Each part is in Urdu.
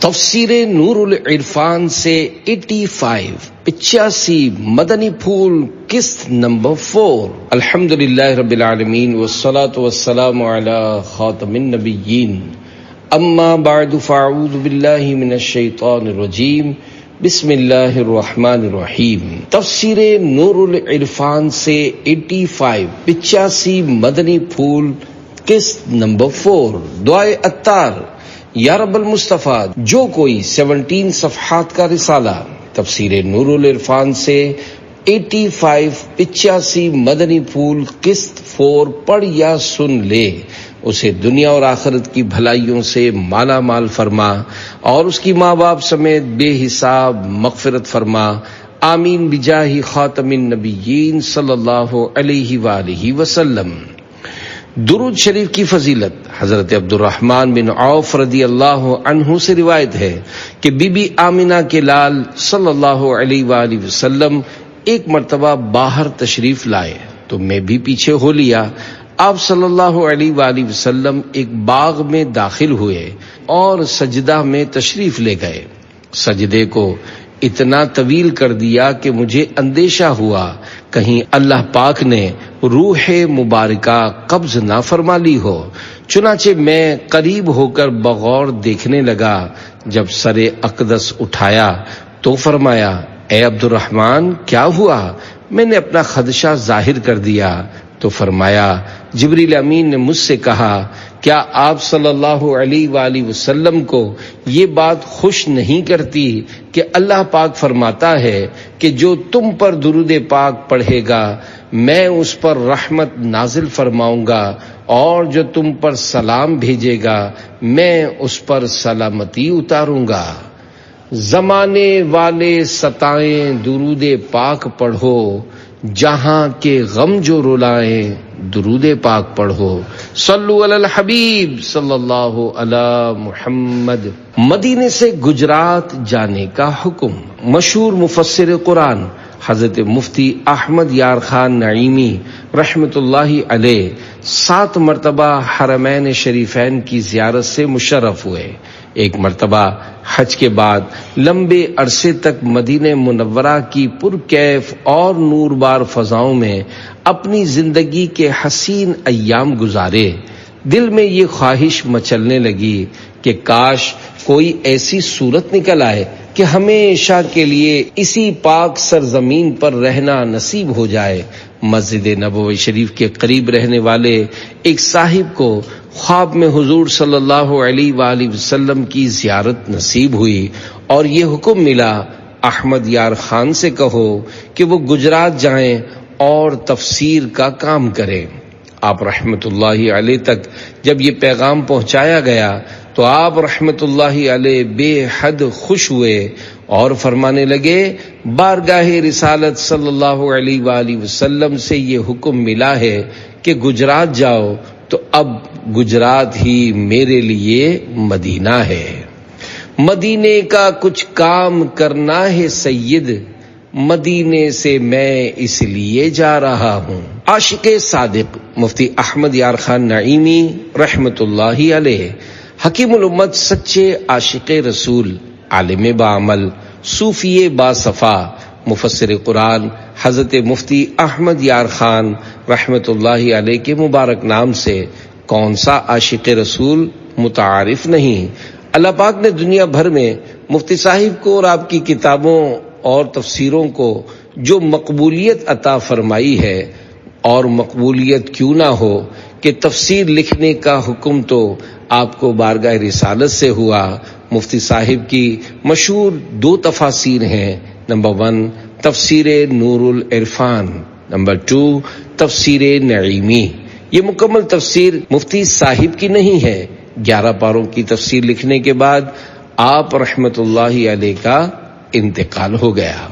تفسیر نور العرفان سے 85 مدنی پھول قسط نمبر 4۔ الحمدللہ رب العالمین والصلاة والسلام علی خاتم النبیین، اما بعد فاعوذ باللہ من الشیطان الرجیم، بسم اللہ الرحمن الرحیم۔ تفسیر نور العرفان سے 85 مدنی پھول قسط نمبر 4۔ دعائے عطار۔ یا رب المصطفیٰ، جو کوئی 17 صفحات کا رسالہ تفسیر نور العرفان سے 85 مدنی پھول قسط 4 پڑھ یا سن لے، اسے دنیا اور آخرت کی بھلائیوں سے مالا مال فرما اور اس کی ماں باپ سمیت بے حساب مغفرت فرما، آمین بجاہ خاتم النبیین صلی اللہ علیہ وآلہ وسلم۔ درود شریف کی فضیلت حضرت عبد الرحمن بن عوف رضی اللہ عنہ سے روایت ہے کہ بی بی آمنہ کے لال صلی اللہ علیہ وآلہ وسلم ایک مرتبہ باہر تشریف لائے تو میں بھی پیچھے ہو لیا۔ آپ صلی اللہ علیہ وآلہ وسلم ایک باغ میں داخل ہوئے اور سجدہ میں تشریف لے گئے۔ سجدے کو اتنا طویل کر دیا کہ مجھے اندیشہ ہوا کہیں اللہ پاک نے روح مبارکہ قبض نہ فرما لی ہو، چنانچہ میں قریب ہو کر بغور دیکھنے لگا۔ جب سر اقدس اٹھایا تو فرمایا، اے عبد الرحمن کیا ہوا؟ میں نے اپنا خدشہ ظاہر کر دیا تو فرمایا، جبریل امین نے مجھ سے کہا، کیا آپ صلی اللہ علیہ وآلہ وسلم کو یہ بات خوش نہیں کرتی کہ اللہ پاک فرماتا ہے کہ جو تم پر درود پاک پڑھے گا میں اس پر رحمت نازل فرماؤں گا، اور جو تم پر سلام بھیجے گا میں اس پر سلامتی اتاروں گا۔ زمانے والے ستائیں درود پاک پڑھو، جہاں کے غم جو رلائیں درود پاک پڑھو۔ صلو علی الحبیب صلی اللہ علی محمد۔ مدینے سے گجرات جانے کا حکم۔ مشہور مفسر قرآن حضرت مفتی احمد یار خان نعیمی رحمۃ اللہ علیہ 7 مرتبہ حرمین شریفین کی زیارت سے مشرف ہوئے۔ ایک مرتبہ حج کے بعد لمبے عرصے تک مدینہ منورہ کی پرکیف اور نوربار فضاؤں میں اپنی زندگی کے حسین ایام گزارے۔ دل میں یہ خواہش مچلنے لگی کہ کاش کوئی ایسی صورت نکل آئے کہ ہمیشہ کے لیے اسی پاک سرزمین پر رہنا نصیب ہو جائے۔ مسجد نبوی شریف کے قریب رہنے والے ایک صاحب کو خواب میں حضور صلی اللہ علیہ وآلہ وسلم کی زیارت نصیب ہوئی اور یہ حکم ملا، احمد یار خان سے کہو کہ وہ گجرات جائیں اور تفسیر کا کام کریں۔ آپ رحمت اللہ علیہ تک جب یہ پیغام پہنچایا گیا تو آپ رحمت اللہ علیہ بے حد خوش ہوئے اور فرمانے لگے، بارگاہ رسالت صلی اللہ علیہ وآلہ وسلم سے یہ حکم ملا ہے کہ گجرات جاؤ، تو اب گجرات ہی میرے لیے مدینہ ہے۔ مدینے کا کچھ کام کرنا ہے سید، مدینے سے میں اس لیے جا رہا ہوں۔ عاشق صادق مفتی احمد یار خان نعیمی رحمت اللہ علیہ، حکیم الامت، سچے عاشق رسول، عالم بعمل، صوفی باصفا، مفسر قرآن حضرت مفتی احمد یار خان رحمت اللہ علیہ کے مبارک نام سے کون سا عاشق رسول متعارف نہیں۔ اللہ پاک نے دنیا بھر میں مفتی صاحب کو اور آپ کی کتابوں اور تفسیروں کو جو مقبولیت عطا فرمائی ہے، اور مقبولیت کیوں نہ ہو کہ تفسیر لکھنے کا حکم تو آپ کو بارگاہ رسالت سے ہوا۔ مفتی صاحب کی مشہور 2 تفاسیر ہیں، نمبر 1 تفسیر نور العرفان، نمبر 2 تفسیر نعیمی۔ یہ مکمل تفسیر مفتی صاحب کی نہیں ہے۔ 11 پاروں کی تفسیر لکھنے کے بعد آپ رحمت اللہ علیہ کا انتقال ہو گیا۔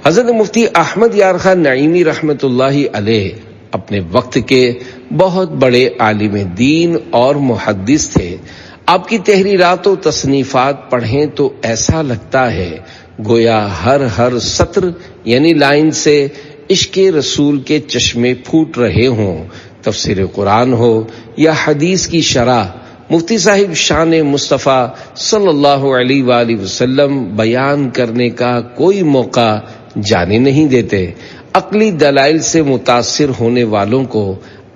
حضرت مفتی احمد یار خان نعیمی رحمت اللہ علیہ اپنے وقت کے بہت بڑے عالم دین اور محدث تھے۔ آپ کی تحریرات و تصنیفات پڑھیں تو ایسا لگتا ہے گویا ہر سطر یعنی لائن سے عشق رسول کے چشمے پھوٹ رہے ہوں۔ تفسیر قرآن ہو یا حدیث کی شرح، مفتی صاحب شان مصطفیٰ صلی اللہ علیہ وآلہ وسلم بیان کرنے کا کوئی موقع جانے نہیں دیتے۔ عقلی دلائل سے متاثر ہونے والوں کو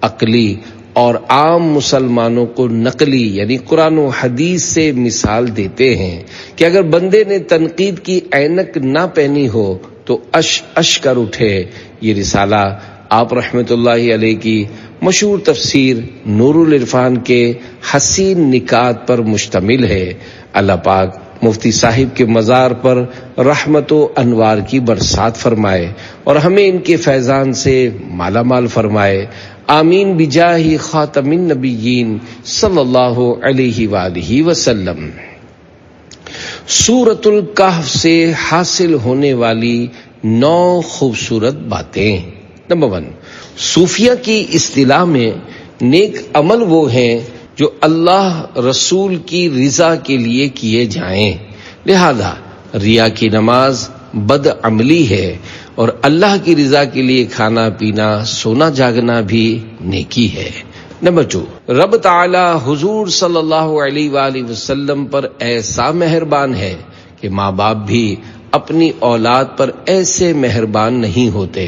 عقلی اور عام مسلمانوں کو نقلی یعنی قرآن و حدیث سے مثال دیتے ہیں کہ اگر بندے نے تنقید کی عینک نہ پہنی ہو تو اش کر اٹھے۔ یہ رسالہ آپ رحمت اللہ علیہ کی مشہور تفسیر نور العرفان کے حسین نکات پر مشتمل ہے۔ اللہ پاک مفتی صاحب کے مزار پر رحمت و انوار کی برسات فرمائے اور ہمیں ان کے فیضان سے مالا مال فرمائے، آمین بجاہ خاتم النبیین صلی اللہ علیہ وآلہ وسلم۔ سورۃ الکہف سے حاصل ہونے والی 9 خوبصورت باتیں۔ نمبر 1، صوفیہ کی اصطلاح میں نیک عمل وہ ہیں جو اللہ رسول کی رضا کے لیے کیے جائیں، لہذا ریا کی نماز بد عملی ہے اور اللہ کی رضا کے لیے کھانا پینا سونا جاگنا بھی نیکی ہے۔ نمبر 2، رب تعالی حضور صلی اللہ علیہ وآلہ وسلم پر ایسا مہربان ہے کہ ماں باپ بھی اپنی اولاد پر ایسے مہربان نہیں ہوتے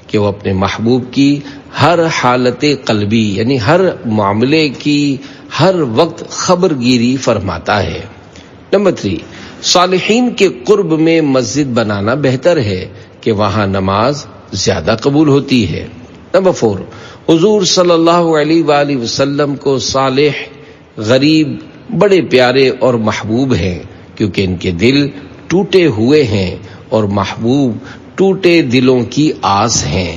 کہ وہ اپنے محبوب کی ہر حالت قلبی یعنی ہر معاملے کی ہر وقت خبر گیری فرماتا ہے۔ نمبر 3، صالحین کے قرب میں مسجد بنانا بہتر ہے کہ وہاں نماز زیادہ قبول ہوتی ہے۔ نمبر 4، حضور صلی اللہ علیہ وآلہ وسلم کو صالح غریب بڑے پیارے اور محبوب ہیں کیونکہ ان کے دل ٹوٹے ہوئے ہیں اور محبوب ٹوٹے دلوں کی آس ہیں۔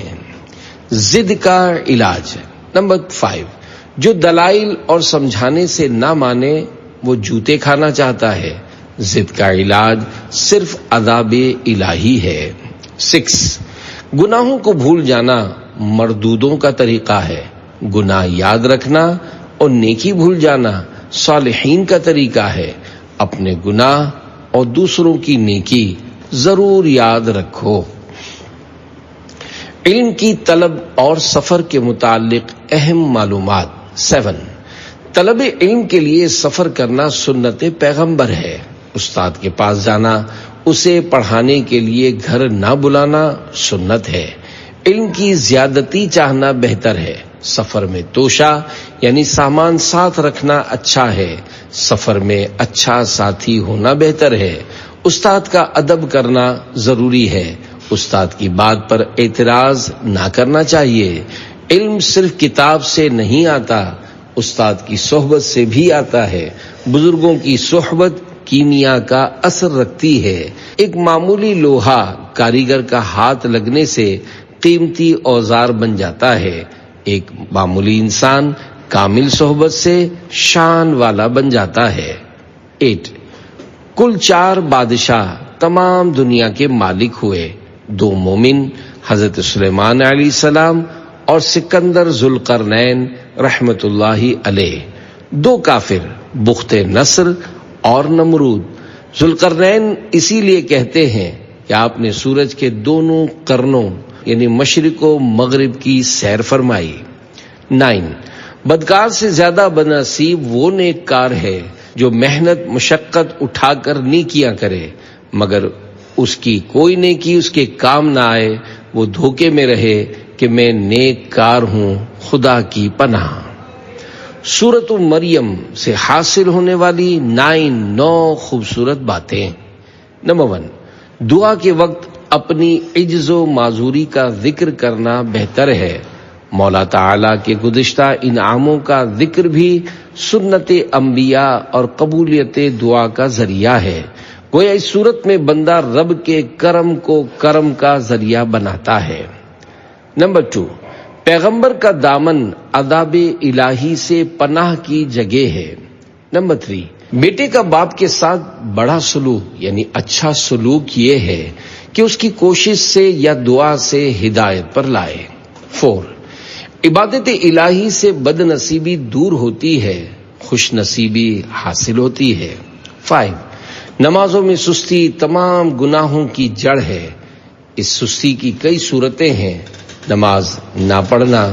ضد کا علاج۔ نمبر 5، جو دلائل اور سمجھانے سے نہ مانے وہ جوتے کھانا چاہتا ہے۔ ضد کا علاج صرف عذاب الہی ہے۔ 6، گناہوں کو بھول جانا مردودوں کا طریقہ ہے، گناہ یاد رکھنا اور نیکی بھول جانا صالحین کا طریقہ ہے۔ اپنے گناہ اور دوسروں کی نیکی ضرور یاد رکھو۔ علم کی طلب اور سفر کے متعلق اہم معلومات۔ 7، طلب علم کے لیے سفر کرنا سنت پیغمبر ہے۔ استاد کے پاس جانا، اسے پڑھانے کے لیے گھر نہ بلانا سنت ہے۔ علم کی زیادتی چاہنا بہتر ہے۔ سفر میں توشہ یعنی سامان ساتھ رکھنا اچھا ہے۔ سفر میں اچھا ساتھی ہونا بہتر ہے۔ استاد کا ادب کرنا ضروری ہے۔ استاد کی بات پر اعتراض نہ کرنا چاہیے۔ علم صرف کتاب سے نہیں آتا، استاد کی صحبت سے بھی آتا ہے۔ بزرگوں کی صحبت کیمیا کا اثر رکھتی ہے۔ ایک معمولی لوہا کاریگر کا ہاتھ لگنے سے قیمتی اوزار بن جاتا ہے۔ ایک معمولی انسان کامل صحبت سے شان والا بن جاتا ہے۔ 8، کل 4 بادشاہ تمام دنیا کے مالک ہوئے، 2 مومن حضرت سلیمان علیہ السلام اور سکندر ذوالقرنین رحمت اللہ علیہ، 2 کافر بخت نصر اور نمرود۔ ذوالقرنین اسی لیے کہتے ہیں کہ آپ نے سورج کے دونوں قرنوں یعنی مشرق و مغرب کی سیر فرمائی۔ 9، بدکار سے زیادہ بدنصیب وہ نیک کار ہے جو محنت مشقت اٹھا کر نیکیاں کرے مگر اس کی کوئی نیکی اس کے کام نہ آئے، وہ دھوکے میں رہے کہ میں نیک کار ہوں، خدا کی پناہ۔ سورۃ مریم سے حاصل ہونے والی 9 خوبصورت باتیں۔ نمبر 1، دعا کے وقت اپنی عجز و معذوری کا ذکر کرنا بہتر ہے۔ مولا تعالی کے گزشتہ انعاموں کا ذکر بھی سنت انبیاء اور قبولیت دعا کا ذریعہ ہے۔ گویا اس صورت میں بندہ رب کے کرم کو کرم کا ذریعہ بناتا ہے۔ نمبر 2، پیغمبر کا دامن عذاب الہی سے پناہ کی جگہ ہے۔ نمبر 3، بیٹے کا باپ کے ساتھ بڑا سلوک یعنی اچھا سلوک یہ ہے کہ اس کی کوشش سے یا دعا سے ہدایت پر لائے۔ 4، عبادت الہی سے بد نصیبی دور ہوتی ہے، خوش نصیبی حاصل ہوتی ہے۔ 5، نمازوں میں سستی تمام گناہوں کی جڑ ہے۔ اس سستی کی کئی صورتیں ہیں: نماز نہ پڑھنا،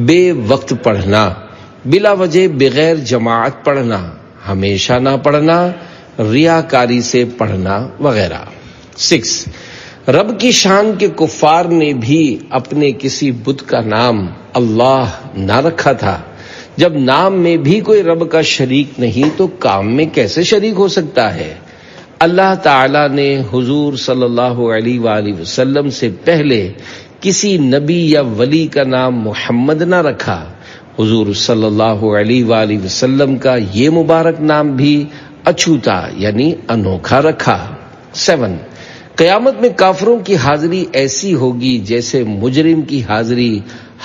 بے وقت پڑھنا، بلا وجہ بغیر جماعت پڑھنا، ہمیشہ نہ پڑھنا، ریاکاری سے پڑھنا وغیرہ۔ 6، رب کی شان کے کفار نے بھی اپنے کسی بت کا نام اللہ نہ رکھا تھا۔ جب نام میں بھی کوئی رب کا شریک نہیں تو کام میں کیسے شریک ہو سکتا ہے؟ اللہ تعالی نے حضور صلی اللہ علیہ وآلہ وسلم سے پہلے کسی نبی یا ولی کا نام محمد نہ رکھا۔ حضور صلی اللہ علیہ وآلہ وسلم کا یہ مبارک نام بھی اچھوتا یعنی انوکھا رکھا۔ 7، قیامت میں کافروں کی حاضری ایسی ہوگی جیسے مجرم کی حاضری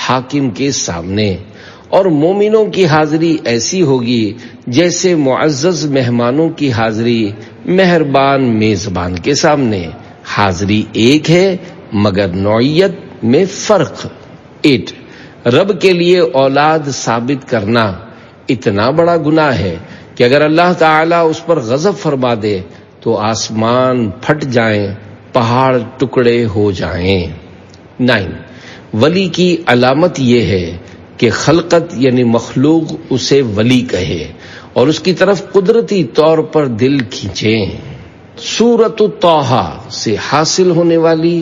حاکم کے سامنے، اور مومنوں کی حاضری ایسی ہوگی جیسے معزز مہمانوں کی حاضری مہربان میزبان کے سامنے۔ حاضری ایک ہے مگر نوعیت میں فرق۔ 8، رب کے لیے اولاد ثابت کرنا اتنا بڑا گناہ ہے کہ اگر اللہ تعالیٰ اس پر غضب فرما دے تو آسمان پھٹ جائیں، پہاڑ ٹکڑے ہو جائیں۔ 9، ولی کی علامت یہ ہے کہ خلقت یعنی مخلوق اسے ولی کہے اور اس کی طرف قدرتی طور پر دل کھینچیں۔ سورۃ طٰہٰ سے حاصل ہونے والی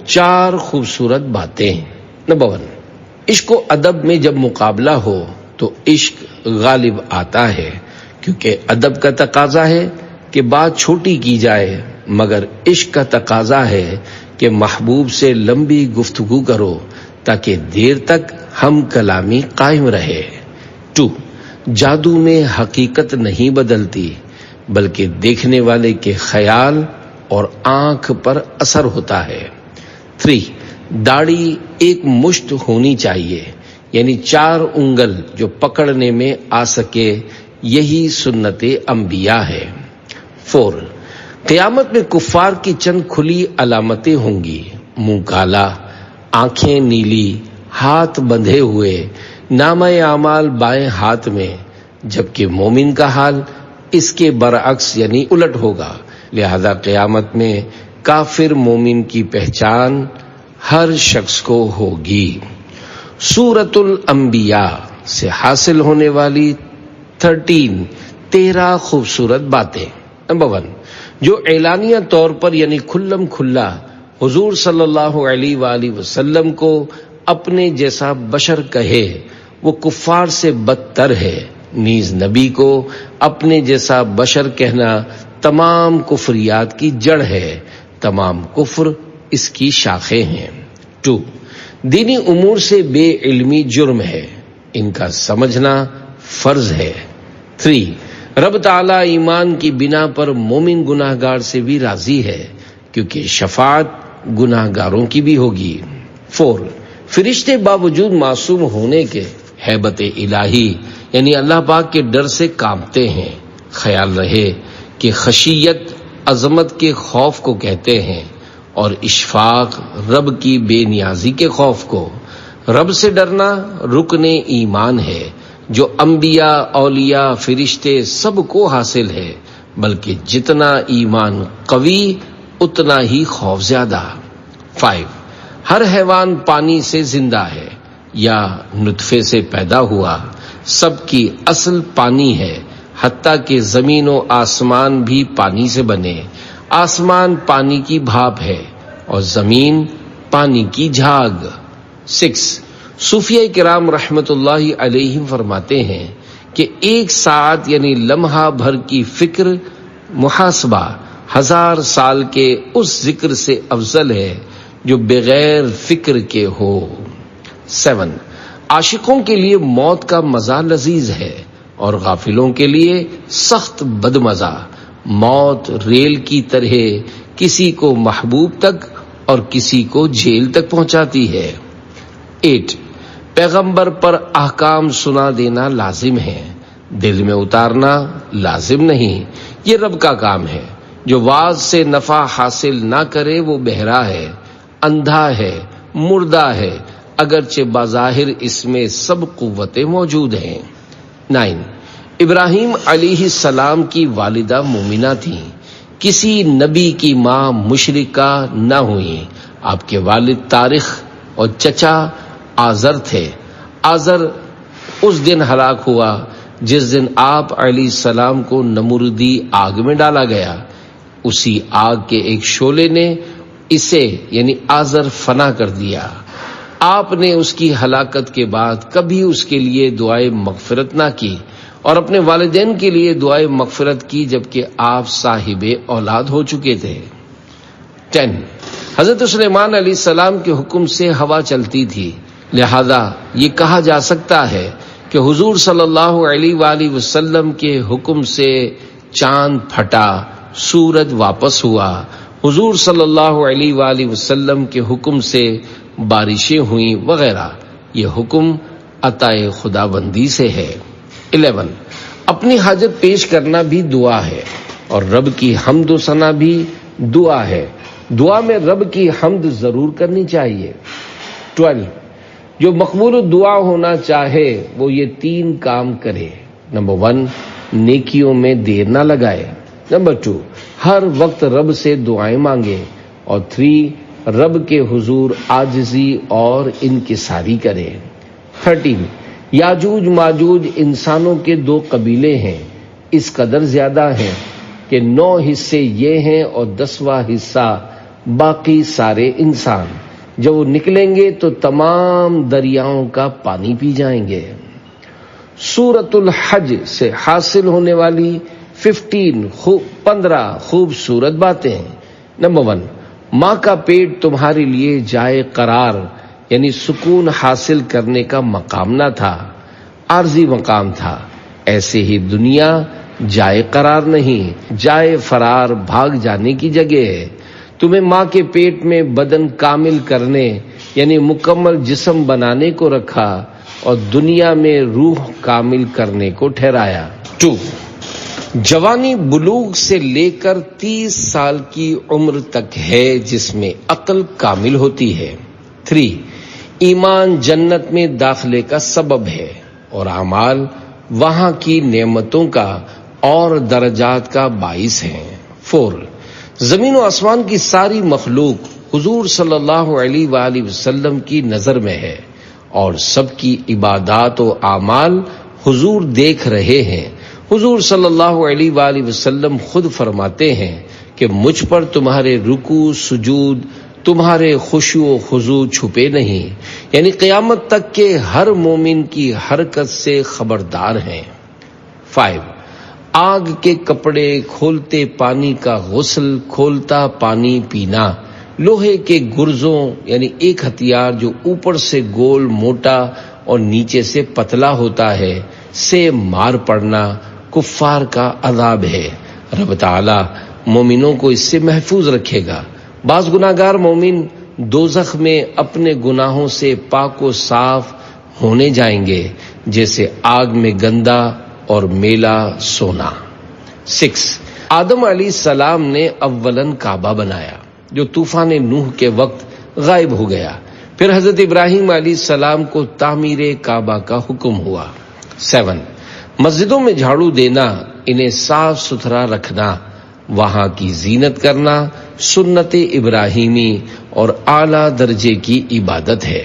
4 خوبصورت باتیں۔ نمبر 1، عشق و ادب میں جب مقابلہ ہو تو عشق غالب آتا ہے، کیونکہ ادب کا تقاضا ہے کہ بات چھوٹی کی جائے، مگر عشق کا تقاضا ہے کہ محبوب سے لمبی گفتگو کرو تاکہ دیر تک ہم کلامی قائم رہے۔ 2، جادو میں حقیقت نہیں بدلتی بلکہ دیکھنے والے کے خیال اور آنکھ پر اثر ہوتا ہے۔ 3، داڑھی ایک مشت ہونی چاہیے، یعنی 4 انگل جو پکڑنے میں آ سکے، یہی سنت انبیاء ہے۔ 4، قیامت میں کفار کی چند کھلی علامتیں ہوں گی: منہ کالا، آنکھیں نیلی، ہاتھ بندھے ہوئے، نامہ اعمال بائیں ہاتھ میں، جبکہ مومن کا حال اس کے برعکس یعنی الٹ ہوگا۔ لہذا قیامت میں کافر مومن کی پہچان ہر شخص کو ہوگی۔ سورۃ الانبیاء سے حاصل ہونے والی 13 خوبصورت باتیں۔ نمبر 1، جو اعلانیہ طور پر یعنی کھلم کھلا حضور صلی اللہ علیہ وآلہ وسلم کو اپنے جیسا بشر کہے وہ کفار سے بدتر ہے، نیز نبی کو اپنے جیسا بشر کہنا تمام کفریات کی جڑ ہے، تمام کفر اس کی شاخیں ہیں۔ 2، دینی امور سے بے علمی جرم ہے، ان کا سمجھنا فرض ہے۔ 3، رب تعالیٰ ایمان کی بنا پر مومن گناہ گار سے بھی راضی ہے کیونکہ شفاعت گناہ گاروں کی بھی ہوگی۔ 4، فرشتے باوجود معصوم ہونے کے ہیبت الہی یعنی اللہ پاک کے ڈر سے کانپتے ہیں۔ خیال رہے کہ خشیت عظمت کے خوف کو کہتے ہیں اور اشفاق رب کی بے نیازی کے خوف کو۔ رب سے ڈرنا رکن ایمان ہے جو انبیاء، اولیاء، فرشتے سب کو حاصل ہے، بلکہ جتنا ایمان قوی اتنا ہی خوف زیادہ۔ 5، ہر حیوان پانی سے زندہ ہے یا نطفے سے پیدا ہوا، سب کی اصل پانی ہے، حتیٰ کہ زمین و آسمان بھی پانی سے بنے۔ آسمان پانی کی بھاپ ہے اور زمین پانی کی جھاگ۔ 6، صوفیہ کرام رحمت اللہ علیہم فرماتے ہیں کہ 1 ساعت یعنی لمحہ بھر کی فکر محاسبہ 1000 سال کے اس ذکر سے افضل ہے جو بغیر فکر کے ہو۔ 7، عاشقوں کے لیے موت کا مزہ لذیذ ہے اور غافلوں کے لیے سخت بدمزہ۔ موت ریل کی طرح کسی کو محبوب تک اور کسی کو جیل تک پہنچاتی ہے۔ 8، پیغمبر پر احکام سنا دینا لازم ہے، دل میں اتارنا لازم نہیں، یہ رب کا کام ہے۔ جو واعظ سے نفع حاصل نہ کرے وہ بہرا ہے، اندھا ہے، مردہ ہے، اگرچہ بظاہر اس میں سب قوتیں موجود ہیں۔ 9، ابراہیم علیہ السلام کی والدہ مومنہ تھیں، کسی نبی کی ماں مشرکہ نہ ہوئیں۔ آپ کے والد طارخ اور چچا آزر تھے۔ آزر اس دن ہلاک ہوا جس دن آپ علیہ السلام کو نمردی آگ میں ڈالا گیا. اسی آگ کے ایک شعلے نے اسے یعنی آزر فنا کر دیا. آپ نے اس کی ہلاکت کے بعد کبھی اس کے لیے دعائے مغفرت نہ کی اور اپنے والدین کے لیے دعائے مغفرت کی جبکہ آپ صاحب اولاد ہو چکے تھے. 10. حضرت سلیمان علیہ السلام کے حکم سے ہوا چلتی تھی، لہذا یہ کہا جا سکتا ہے کہ حضور صلی اللہ علیہ وآلہ وسلم کے حکم سے چاند پھٹا، سورج واپس ہوا. حضور صلی اللہ علیہ وآلہ وسلم کے حکم سے بارشیں ہوئیں وغیرہ. یہ حکم عطا خداوندی سے ہے. 11. اپنی حاجت پیش کرنا بھی دعا ہے اور رب کی حمد و ثنا بھی دعا ہے. دعا میں رب کی حمد ضرور کرنی چاہیے. 12. جو مقبول دعا ہونا چاہے وہ یہ 3 کام کرے. نمبر 1، نیکیوں میں دیر نہ لگائے. نمبر 2، ہر وقت رب سے دعائیں مانگے. اور 3، رب کے حضور عاجزی اور انکساری کرے. 13، یاجوج ماجوج انسانوں کے 2 قبیلے ہیں، اس قدر زیادہ ہیں کہ 9 حصے یہ ہیں اور 10واں حصہ باقی سارے انسان. جب وہ نکلیں گے تو تمام دریاؤں کا پانی پی جائیں گے. سورۃ الحج سے حاصل ہونے والی 15 خوبصورت باتیں. نمبر 1، ماں کا پیٹ تمہارے لیے جائے قرار یعنی سکون حاصل کرنے کا مقام نہ تھا، عارضی مقام تھا. ایسے ہی دنیا جائے قرار نہیں، جائے فرار بھاگ جانے کی جگہ ہے. تمہیں ماں کے پیٹ میں بدن کامل کرنے یعنی مکمل جسم بنانے کو رکھا اور دنیا میں روح کامل کرنے کو ٹھہرایا. 2، جوانی بلوغ سے لے کر 30 سال کی عمر تک ہے جس میں عقل کامل ہوتی ہے. 3، ایمان جنت میں داخلے کا سبب ہے اور اعمال وہاں کی نعمتوں کا اور درجات کا باعث ہیں. 4، زمین و آسمان کی ساری مخلوق حضور صلی اللہ علیہ وآلہ وسلم کی نظر میں ہے اور سب کی عبادات و اعمال حضور دیکھ رہے ہیں. حضور صلی اللہ علیہ وآلہ وسلم خود فرماتے ہیں کہ مجھ پر تمہارے رکوع سجود، تمہارے خشوع و خضوع چھپے نہیں، یعنی قیامت تک کے ہر مومن کی حرکت سے خبردار ہیں. 5، آگ کے کپڑے، کھولتے پانی کا غسل، کھولتا پانی پینا، لوہے کے گرزوں یعنی ایک ہتھیار جو اوپر سے گول موٹا اور نیچے سے پتلا ہوتا ہے سے مار پڑنا کفار کا عذاب ہے. رب تعالی مومنوں کو اس سے محفوظ رکھے گا. بعض گناہگار مومن دوزخ میں اپنے گناہوں سے پاک و صاف ہونے جائیں گے جیسے آگ میں گندا اور میلا سونا. 6، آدم علیہ السلام نے اولاً کعبہ بنایا جو طوفان نوح کے وقت غائب ہو گیا. پھر حضرت ابراہیم علیہ السلام کو تعمیر کعبہ کا حکم ہوا. 7، مسجدوں میں جھاڑو دینا، انہیں صاف ستھرا رکھنا، وہاں کی زینت کرنا سنت ابراہیمی اور اعلیٰ درجے کی عبادت ہے.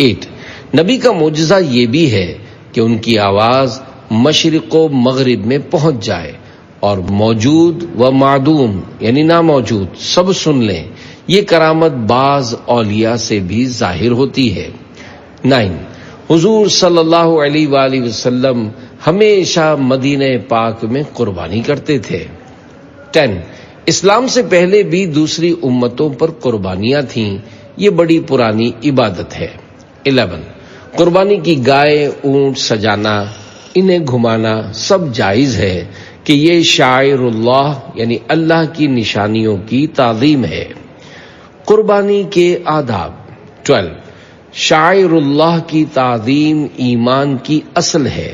8، نبی کا معجزہ یہ بھی ہے کہ ان کی آواز مشرق و مغرب میں پہنچ جائے اور موجود و معدوم یعنی ناموجود سب سن لیں. یہ کرامت بعض اولیاء سے بھی ظاہر ہوتی ہے. 9، حضور صلی اللہ علیہ وآلہ وسلم ہمیشہ مدینہ پاک میں قربانی کرتے تھے. 10، اسلام سے پہلے بھی دوسری امتوں پر قربانیاں تھیں، یہ بڑی پرانی عبادت ہے. 11، قربانی کی گائے اونٹ سجانا، انہیں گھمانا سب جائز ہے کہ یہ شاعر اللہ یعنی اللہ کی نشانیوں کی تعظیم ہے. قربانی کے آداب. 12، شاعر اللہ کی تعظیم ایمان کی اصل ہے.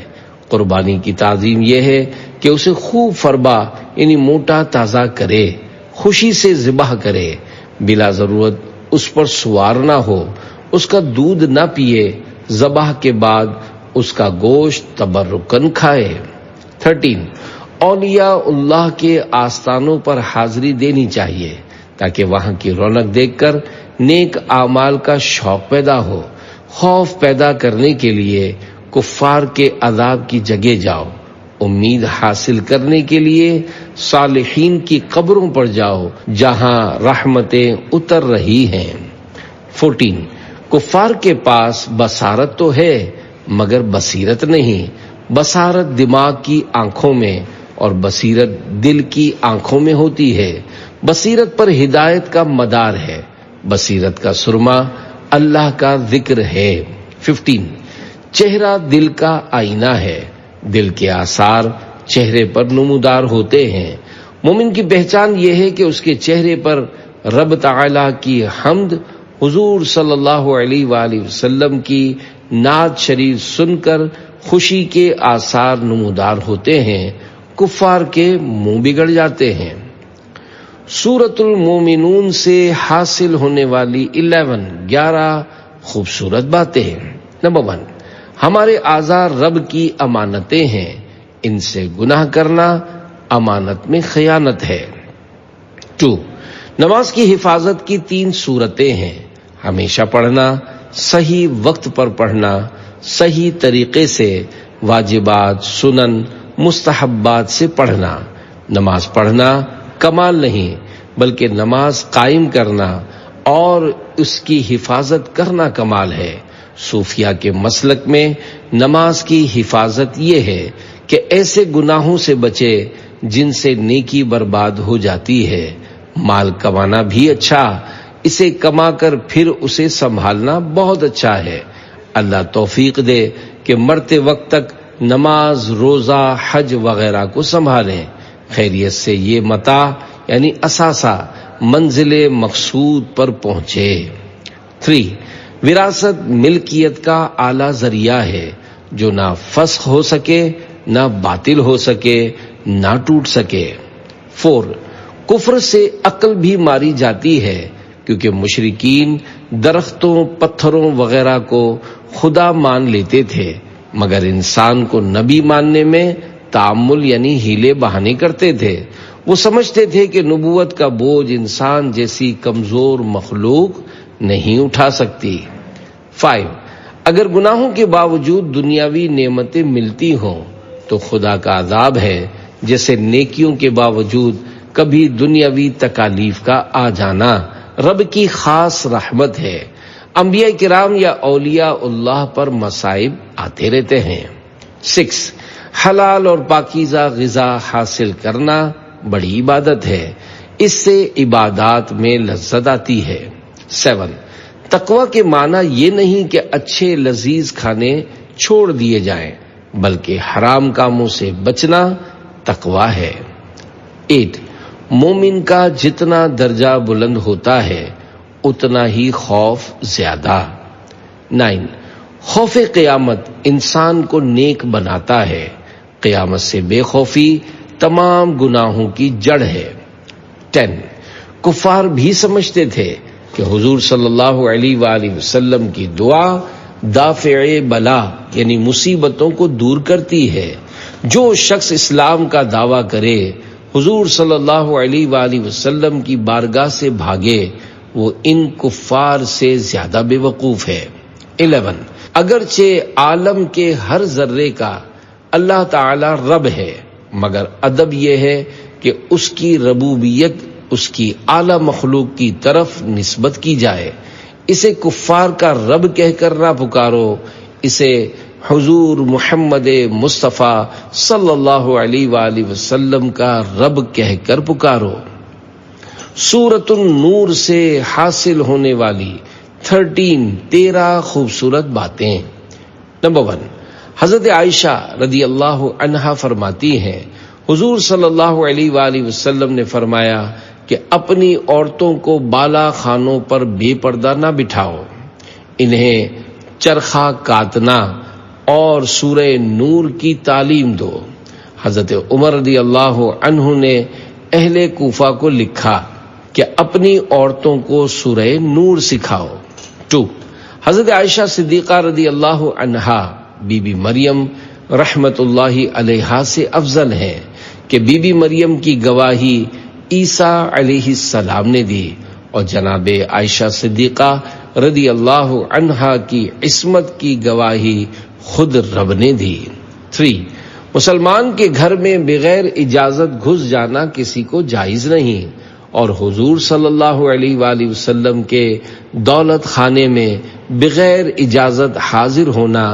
قربانی کی تعظیم یہ ہے کہ اسے خوب فربا یعنی موٹا تازہ کرے، خوشی سے ذبح کرے، بلا ضرورت اس پر سوار نہ ہو، اس کا دودھ نہ پیے، ذبح کے بعد اس کا گوشت تبرکن کھائے. 13، اولیاء اللہ کے آستانوں پر حاضری دینی چاہیے تاکہ وہاں کی رونق دیکھ کر نیک اعمال کا شوق پیدا ہو. خوف پیدا کرنے کے لیے کفار کے عذاب کی جگہ جاؤ، امید حاصل کرنے کے لیے صالحین کی قبروں پر جاؤ جہاں رحمتیں اتر رہی ہیں۔ 14 کفار کے پاس بصارت تو ہے مگر بصیرت نہیں، بصارت دماغ کی آنکھوں میں اور بصیرت دل کی آنکھوں میں ہوتی ہے۔ بصیرت پر ہدایت کا مدار ہے، بصیرت کا سرما اللہ کا ذکر ہے۔ 15 چہرہ دل کا آئینہ ہے، دل کے آثار چہرے پر نمودار ہوتے ہیں۔ مومن کی پہچان یہ ہے کہ اس کے چہرے پر رب تعالی کی حمد، حضور صلی اللہ علیہ وآلہ وسلم کی نعت شریف سن کر خوشی کے آثار نمودار ہوتے ہیں، کفار کے منہ بگڑ جاتے ہیں۔ سورۃ المومنون سے حاصل ہونے والی 11 خوبصورت باتیں۔ نمبر 1 ہمارے اعضاء رب کی امانتیں ہیں، ان سے گناہ کرنا امانت میں خیانت ہے۔ 2 نماز کی حفاظت کی 3 صورتیں ہیں، ہمیشہ پڑھنا، صحیح وقت پر پڑھنا، صحیح طریقے سے واجبات، سنن، مستحبات سے پڑھنا۔ نماز پڑھنا کمال نہیں بلکہ نماز قائم کرنا اور اس کی حفاظت کرنا کمال ہے۔ صوفیہ کے مسلک میں نماز کی حفاظت یہ ہے کہ ایسے گناہوں سے بچے جن سے نیکی برباد ہو جاتی ہے۔ مال کمانا بھی اچھا، اسے کما کر پھر اسے سنبھالنا بہت اچھا ہے۔ اللہ توفیق دے کہ مرتے وقت تک نماز، روزہ، حج وغیرہ کو سنبھالیں، خیریت سے یہ متاع یعنی اثاثہ منزل مقصود پر پہنچے۔ 3 وراثت ملکیت کا اعلیٰ ذریعہ ہے جو نہ فسخ ہو سکے، نہ باطل ہو سکے، نہ ٹوٹ سکے۔ 4 کفر سے عقل بھی ماری جاتی ہے کیونکہ مشرکین درختوں، پتھروں وغیرہ کو خدا مان لیتے تھے مگر انسان کو نبی ماننے میں تعامل یعنی ہیلے بہانے کرتے تھے۔ وہ سمجھتے تھے کہ نبوت کا بوجھ انسان جیسی کمزور مخلوق نہیں اٹھا سکتی۔ 5 اگر گناہوں کے باوجود دنیاوی نعمتیں ملتی ہوں تو خدا کا عذاب ہے، جیسے نیکیوں کے باوجود کبھی دنیاوی تکالیف کا آ جانا رب کی خاص رحمت ہے۔ انبیاء کرام یا اولیاء اللہ پر مصائب آتے رہتے ہیں۔ 6 حلال اور پاکیزہ غذا حاصل کرنا بڑی عبادت ہے، اس سے عبادات میں لذت آتی ہے۔ 7 تقوی کے معنی یہ نہیں کہ اچھے لذیذ کھانے چھوڑ دیے جائیں بلکہ حرام کاموں سے بچنا تقوی ہے۔ 8 مومن کا جتنا درجہ بلند ہوتا ہے اتنا ہی خوف زیادہ۔ 9 خوف قیامت انسان کو نیک بناتا ہے، قیامت سے بے خوفی تمام گناہوں کی جڑ ہے۔ 10 کفار بھی سمجھتے تھے کہ حضور صلی اللہ علیہ وآلہ وسلم کی دعا دافع بلا یعنی مصیبتوں کو دور کرتی ہے۔ جو شخص اسلام کا دعویٰ کرے، حضور صلی اللہ علیہ وآلہ وسلم کی بارگاہ سے بھاگے، وہ ان کفار سے زیادہ بے وقوف ہے۔ 11 اگرچہ عالم کے ہر ذرے کا اللہ تعالی رب ہے مگر ادب یہ ہے کہ اس کی ربوبیت اس کی اعلی مخلوق کی طرف نسبت کی جائے۔ اسے کفار کا رب کہہ کر نہ پکارو، اسے حضور محمد مصطفیٰ صلی اللہ علیہ وآلہ وسلم کا رب کہہ کر پکارو۔ سورۃ النور سے حاصل ہونے والی 13 خوبصورت باتیں۔ نمبر 1 حضرت عائشہ رضی اللہ عنہا فرماتی ہیں، حضور صلی اللہ علیہ وآلہ وسلم نے فرمایا کہ اپنی عورتوں کو بالا خانوں پر بے پردہ نہ بٹھاؤ، انہیں چرخہ کاتنا اور سورہ نور کی تعلیم دو۔ حضرت عمر رضی اللہ عنہ نے اہل کوفہ کو لکھا کہ اپنی عورتوں کو سورہ نور سکھاؤ۔ 2 حضرت عائشہ صدیقہ رضی اللہ عنہا بی بی مریم رحمت اللہ علیہا سے افضل ہیں کہ بی بی مریم کی گواہی عیسیٰ علیہ السلام نے دی اور جناب عائشہ صدیقہ رضی اللہ عنہا کی عصمت کی گواہی خود رب نے دی۔ 3. مسلمان کے گھر میں بغیر اجازت گھس جانا کسی کو جائز نہیں، اور حضور صلی اللہ علیہ وآلہ وسلم کے دولت خانے میں بغیر اجازت حاضر ہونا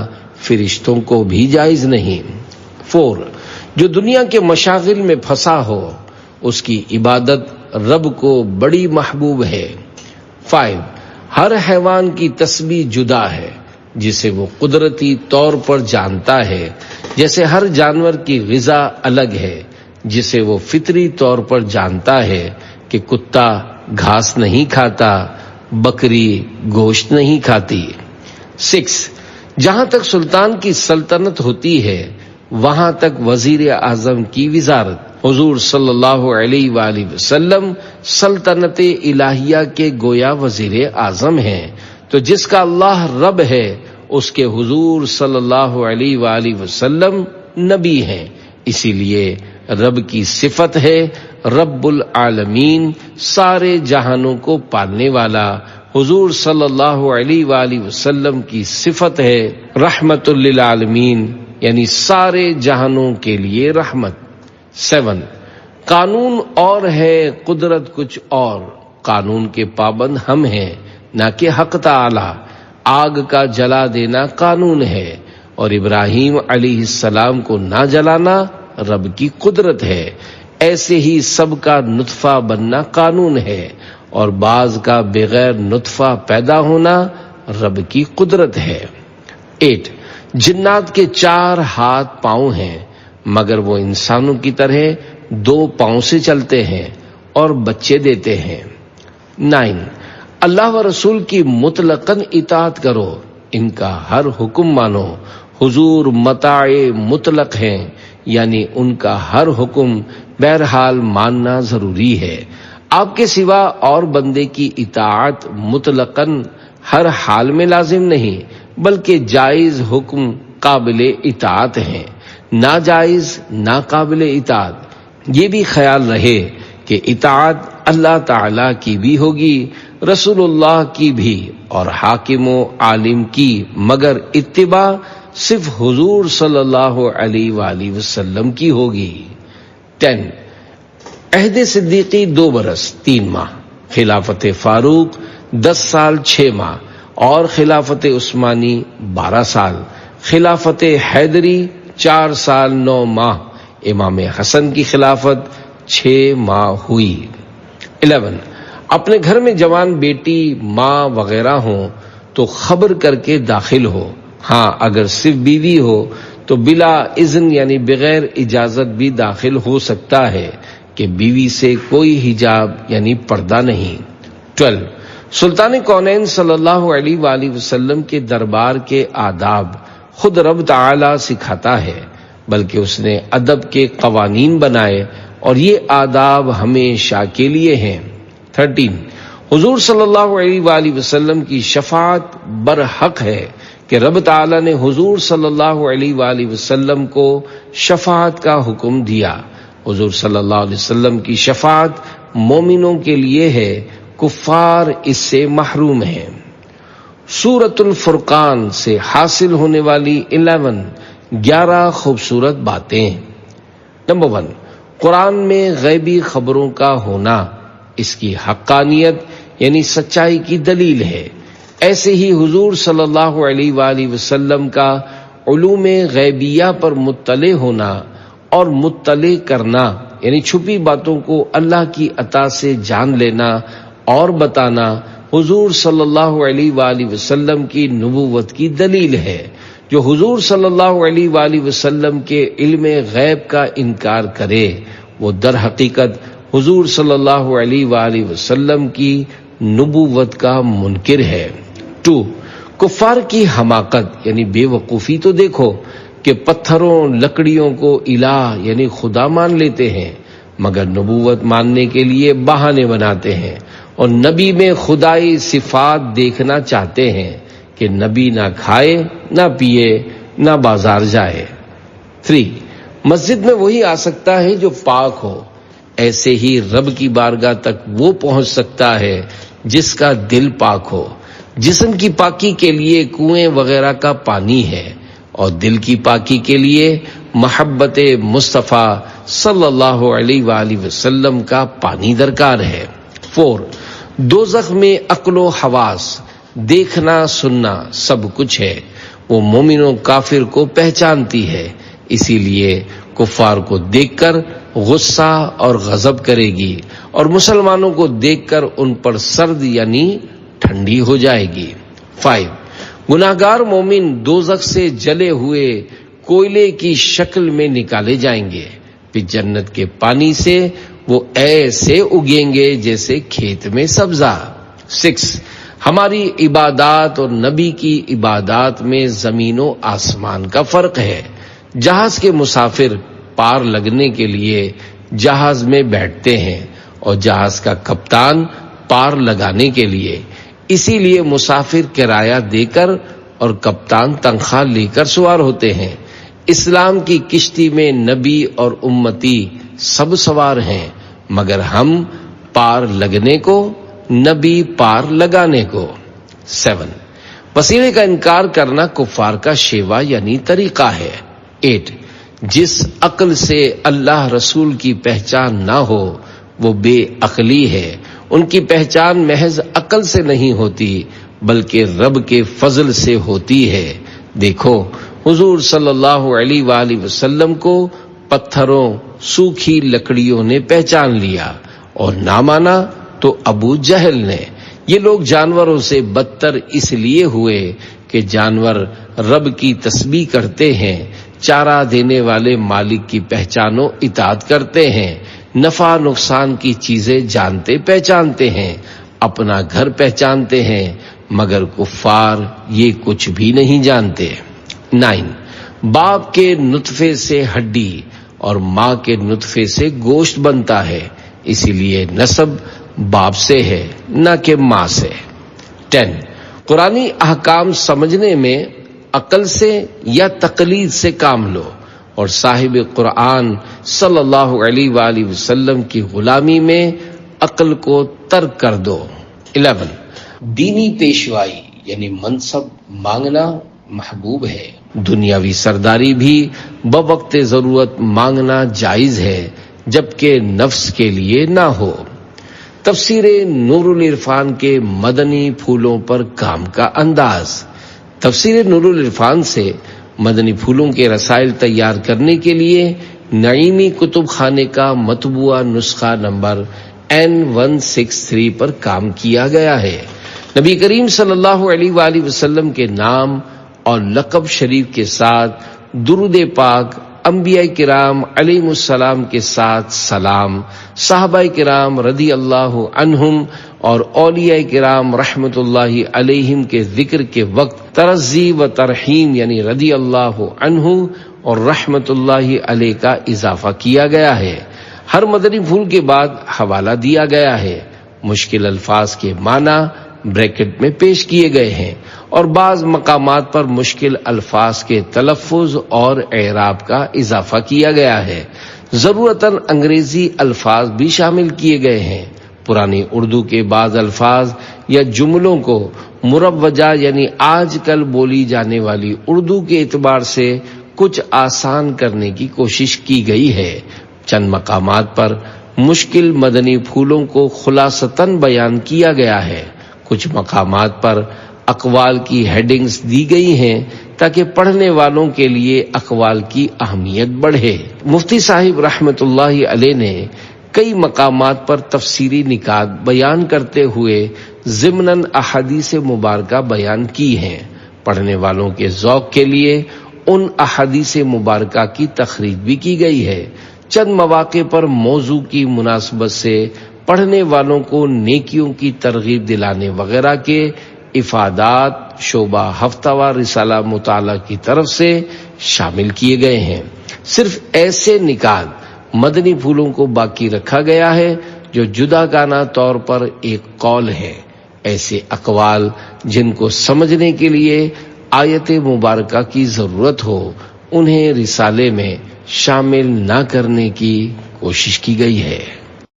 فرشتوں کو بھی جائز نہیں۔ 4. جو دنیا کے مشاغل میں پھنسا ہو اس کی عبادت رب کو بڑی محبوب ہے۔ 5. ہر حیوان کی تسبیح جدا ہے جسے وہ قدرتی طور پر جانتا ہے، جیسے ہر جانور کی غذا الگ ہے جسے وہ فطری طور پر جانتا ہے کہ کتا گھاس نہیں کھاتا، بکری گوشت نہیں کھاتی۔ 6. جہاں تک سلطان کی سلطنت ہوتی ہے وہاں تک وزیر اعظم کی وزارت۔ حضور صلی اللہ علیہ وآلہ وسلم سلطنت الہیہ کے گویا وزیر اعظم ہیں، تو جس کا اللہ رب ہے اس کے حضور صلی اللہ علیہ وآلہ وسلم نبی ہیں، اسی لیے رب کی صفت ہے رب العالمین، سارے جہانوں کو پالنے والا۔ حضور صلی اللہ علیہ وآلہ وسلم کی صفت ہے رحمت للعالمین، یعنی سارے جہانوں کے لیے رحمت۔ 7. قانون اور ہے قدرت کچھ اور، قانون کے پابند ہم ہیں نہ کہ حق تعالی۔ آگ کا جلا دینا قانون ہے اور ابراہیم علیہ السلام کو نہ جلانا رب کی قدرت ہے، ایسے ہی سب کا نطفہ بننا قانون ہے اور بعض کا بغیر نطفہ پیدا ہونا رب کی قدرت ہے۔ 8. جنات کے 4 ہاتھ پاؤں ہیں مگر وہ انسانوں کی طرح 2 پاؤں سے چلتے ہیں اور بچے دیتے ہیں۔ 9. اللہ و رسول کی مطلقاً اطاعت کرو، ان کا ہر حکم مانو، حضور مطاع مطلق ہیں، یعنی ان کا ہر حکم بہرحال ماننا ضروری ہے۔ آپ کے سوا اور بندے کی اطاعت مطلقاً ہر حال میں لازم نہیں، بلکہ جائز حکم قابل اطاعت ہیں، ناجائز ناقابل اطاعت۔ یہ بھی خیال رہے کہ اطاعت اللہ تعالی کی بھی ہوگی، رسول اللہ کی بھی اور حاکم و عالم کی، مگر اتباع صرف حضور صلی اللہ علیہ وآلہ وسلم کی ہوگی۔ 10. عہد صدیقی 2 برس 3 ماہ، خلافت فاروق 10 سال 6 ماہ اور خلافت عثمانی 12 سال، خلافت حیدری 4 سال 9 ماہ، امام حسن کی خلافت 6 ماہ ہوئی۔ 11. اپنے گھر میں جوان بیٹی، ماں وغیرہ ہوں تو خبر کر کے داخل ہو، ہاں اگر صرف بیوی ہو تو بلا اذن یعنی بغیر اجازت بھی داخل ہو سکتا ہے کہ بیوی سے کوئی حجاب یعنی پردہ نہیں۔ 12. سلطان کونین صلی اللہ علیہ وآلہ وسلم کے دربار کے آداب خود رب تعالی سکھاتا ہے، بلکہ اس نے ادب کے قوانین بنائے اور یہ آداب ہمیشہ کے لیے ہیں۔ 13. حضور صلی اللہ علیہ وآلہ وسلم کی شفاعت برحق ہے کہ رب تعالی نے حضور صلی اللہ علیہ وآلہ وسلم کو شفاعت کا حکم دیا۔ حضور صلی اللہ علیہ وسلم کی شفاعت مومنوں کے لیے ہے، کفار اس سے محروم ہیں۔ سورۃ الفرقان سے حاصل ہونے والی 11 خوبصورت باتیں۔ نمبر 1، قرآن میں غیبی خبروں کا ہونا اس کی حقانیت یعنی سچائی کی دلیل ہے۔ ایسے ہی حضور صلی اللہ علیہ وآلہ وسلم کا علوم غیبیہ پر مطلع ہونا اور مطلع کرنا یعنی چھپی باتوں کو اللہ کی عطا سے جان لینا اور بتانا حضور صلی اللہ علیہ وآلہ وسلم کی نبوت کی دلیل ہے۔ جو حضور صلی اللہ علیہ وآلہ وسلم کے علم غیب کا انکار کرے وہ در حقیقت حضور صلی اللہ علیہ وآلہ وسلم کی نبوت کا منکر ہے۔ 2، کفار کی حماقت یعنی بے وقوفی تو دیکھو کہ پتھروں لکڑیوں کو الہ یعنی خدا مان لیتے ہیں مگر نبوت ماننے کے لیے بہانے بناتے ہیں اور نبی میں خدائی صفات دیکھنا چاہتے ہیں کہ نبی نہ کھائے نہ پیے نہ بازار جائے۔ 3، مسجد میں وہی آ سکتا ہے جو پاک ہو، ایسے ہی رب کی بارگاہ تک وہ پہنچ سکتا ہے جس کا دل پاک ہو۔ جسم کی پاکی کے لیے کنویں وغیرہ کا پانی ہے اور دل کی پاکی کے لیے محبت مصطفیٰ صلی اللہ علیہ وآلہ وسلم کا پانی درکار ہے۔ 4 دوزخ میں عقل و حواس، دیکھنا سننا سب کچھ ہے، وہ مومن و کافر کو پہچانتی ہے، اسی لیے کفار کو دیکھ کر غصہ اور غضب کرے گی اور مسلمانوں کو دیکھ کر ان پر سرد یعنی ٹھنڈی ہو جائے گی۔ 5 گناہگار مومن دوزخ سے جلے ہوئے کوئلے کی شکل میں نکالے جائیں گے، پھر جنت کے پانی سے وہ ایسے اگیں گے جیسے کھیت میں سبزہ۔ 6 ہماری عبادات اور نبی کی عبادات میں زمین و آسمان کا فرق ہے۔ جہاز کے مسافر پار لگنے کے لیے جہاز میں بیٹھتے ہیں اور جہاز کا کپتان پار لگانے کے لیے، اسی لیے مسافر کرایہ دے کر اور کپتان تنخواہ لے کر سوار ہوتے ہیں۔ اسلام کی کشتی میں نبی اور امتی سب سوار ہیں، مگر ہم پار لگنے کو، نبی پار لگانے کو۔ 7 وسیلے کا انکار کرنا کفار کا شیوا یعنی طریقہ ہے۔ 8 جس عقل سے اللہ رسول کی پہچان نہ ہو وہ بے عقلی ہے، ان کی پہچان محض عقل سے نہیں ہوتی بلکہ رب کے فضل سے ہوتی ہے۔ دیکھو حضور صلی اللہ علیہ وآلہ وسلم کو پتھروں، سوکھی لکڑیوں نے پہچان لیا اور نہ مانا تو ابو جہل نے۔ یہ لوگ جانوروں سے بدتر اس لیے ہوئے کہ جانور رب کی تسبیح کرتے ہیں، چارہ دینے والے مالک کی پہچان و اطاعت کرتے ہیں، نفع نقصان کی چیزیں جانتے پہچانتے ہیں، اپنا گھر پہچانتے ہیں، مگر کفار یہ کچھ بھی نہیں جانتے۔ 9 باپ کے نطفے سے ہڈی اور ماں کے نطفے سے گوشت بنتا ہے، اسی لیے نسب باپ سے ہے نہ کہ ماں سے۔ 10 قرآنی احکام سمجھنے میں عقل سے یا تقلید سے کام لو اور صاحب قرآن صلی اللہ علیہ وآلہ وسلم کی غلامی میں عقل کو ترک کر دو۔ 11 دینی پیشوائی یعنی منصب مانگنا محبوب ہے، دنیاوی سرداری بھی بوقت ضرورت مانگنا جائز ہے جبکہ نفس کے لیے نہ ہو۔ تفسیر نور العرفان کے مدنی پھولوں پر کام کا انداز۔ تفسیر نور العرفان سے مدنی پھولوں کے رسائل تیار کرنے کے لیے نعیمی کتب خانے کا مطبوعہ نسخہ نمبر N163 پر کام کیا گیا ہے۔ نبی کریم صلی اللہ علیہ وآلہ وسلم کے نام اور لقب شریف کے ساتھ درود پاک، انبیاء کرام علیہم السلام کے ساتھ سلام، صحابہ کرام رضی اللہ عنہم اور اولیاء کرام رحمت اللہ علیہم کے ذکر کے وقت ترضی و ترحیم یعنی رضی اللہ عنہ اور رحمت اللہ علیہ کا اضافہ کیا گیا ہے۔ ہر مدنی پھول کے بعد حوالہ دیا گیا ہے، مشکل الفاظ کے معنی بریکٹ میں پیش کیے گئے ہیں اور بعض مقامات پر مشکل الفاظ کے تلفظ اور اعراب کا اضافہ کیا گیا ہے۔ ضرورتاً انگریزی الفاظ بھی شامل کیے گئے ہیں۔ پرانی اردو کے بعض الفاظ یا جملوں کو مروجہ یعنی آج کل بولی جانے والی اردو کے اعتبار سے کچھ آسان کرنے کی کوشش کی گئی ہے۔ چند مقامات پر مشکل مدنی پھولوں کو خلاصتاً بیان کیا گیا ہے۔ کچھ مقامات پر اقوال کی ہیڈنگز دی گئی ہیں تاکہ پڑھنے والوں کے لیے اقوال کی اہمیت بڑھے۔ مفتی صاحب رحمت اللہ علیہ نے کئی مقامات پر تفسیری نکات بیان کرتے ہوئے ضمناً احادیث مبارکہ بیان کی ہیں۔ پڑھنے والوں کے ذوق کے لیے ان احادیث مبارکہ کی تخریج بھی کی گئی ہے۔ چند مواقع پر موضوع کی مناسبت سے پڑھنے والوں کو نیکیوں کی ترغیب دلانے وغیرہ کے افادات شعبہ ہفتہ وار رسالہ مطالعہ کی طرف سے شامل کیے گئے ہیں۔ صرف ایسے نکات مدنی پھولوں کو باقی رکھا گیا ہے جو جداگانہ طور پر ایک قول ہے۔ ایسے اقوال جن کو سمجھنے کے لیے آیت مبارکہ کی ضرورت ہو انہیں رسالے میں شامل نہ کرنے کی کوشش کی گئی ہے۔